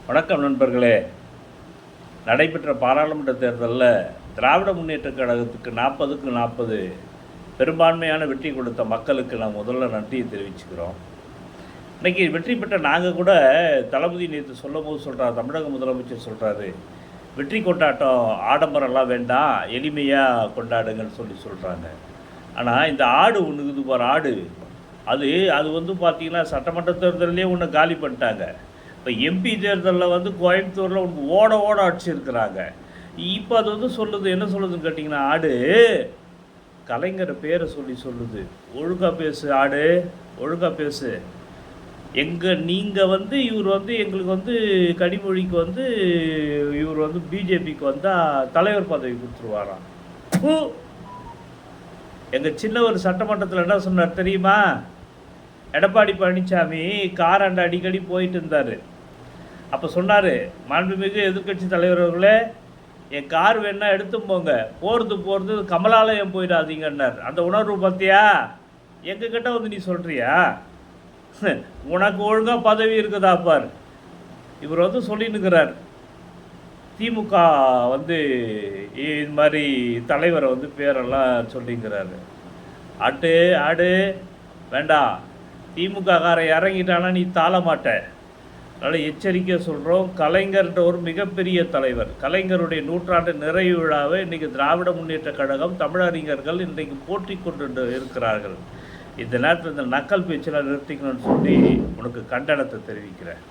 வணக்கம் நண்பர்களே. நடைபெற்ற பாராளுமன்ற தேர்தலில் திராவிட முன்னேற்றக் கழகத்துக்கு 40க்கு 40 பெரும்பான்மையான வெற்றி கொடுத்த மக்களுக்கு நான் முதல்ல நன்றியை தெரிவிச்சுக்கிறோம். இன்றைக்கி வெற்றி பெற்ற நாங்கள் கூட தளபதி நேற்று சொல்லும் போது சொல்கிறார், தமிழக முதலமைச்சர் சொல்கிறாரு, வெற்றி கொண்டாட்டம் ஆடம்பரம்லாம் வேண்டாம், எளிமையாக கொண்டாடுங்கன்னு சொல்கிறாங்க. ஆனால் இந்த ஆடு ஒன்று இருக்குது பாரு, ஆடு அது பார்த்திங்கன்னா சட்டமன்ற தேர்தலே ஒன்று காலி பண்ணிட்டாங்க. இப்போ எம்பி தேர்தலில் கோயம்புத்தூரில் உனக்கு ஓட அடிச்சிருக்கிறாங்க. இப்போ அது சொல்லுது, என்ன சொல்லுதுன்னு கேட்டிங்கன்னா, ஆடு கலைஞர் பேரை சொல்லுது, ஒழுங்காக பேசு ஆடு, ஒழுங்காக பேசு. நீங்கள் இவர் எங்களுக்கு கனிமொழிக்கு இவர் பிஜேபிக்கு வந்தால் தலைவர் பதவி கொடுத்துருவாராம். எங்கள் சின்னவர் சட்டமன்றத்தில் என்ன சொன்னார் தெரியுமா? எடப்பாடி பழனிசாமி காராண்ட அடிக்கடி போயிட்டு இருந்தார். அப்போ சொன்னார், மாண்புமிகு எதிர்கட்சி தலைவர்களே, என் கார் வேணா எடுத்தும் போங்க, போகிறது கமலாலயம் போயிடாதீங்கன்னார். அந்த உணர்வு பார்த்தியா? எங்ககிட்ட நீ சொல்கிறியா? உனக்கு ஒழுங்காக பதவி இருக்குதா பார். இவர் சொல்லின்னுக்கிறார், திமுக இது மாதிரி தலைவரை பேரெல்லாம் சொல்லிங்கிறாரு. ஆடு வேண்டாம், திமுக காரை இறங்கிட்டானா நீ தாழ மாட்ட. அதனால் எச்சரிக்கை சொல்கிறோம். கலைஞர்ன்ற ஒரு மிகப்பெரிய தலைவர், கலைஞருடைய நூற்றாண்டு நிறைவு விழாவை இன்றைக்கி திராவிட முன்னேற்ற கழகம் தமிழறிஞர்கள் இன்றைக்கு போற்றி கொண்டு இருக்கிறார்கள். இந்த நேரத்தில் இந்த நக்கல் பேச்செல்லாம் நிறுத்திக்கணும்னு சொல்லி உனக்கு கண்டனத்தை தெரிவிக்கிறேன்.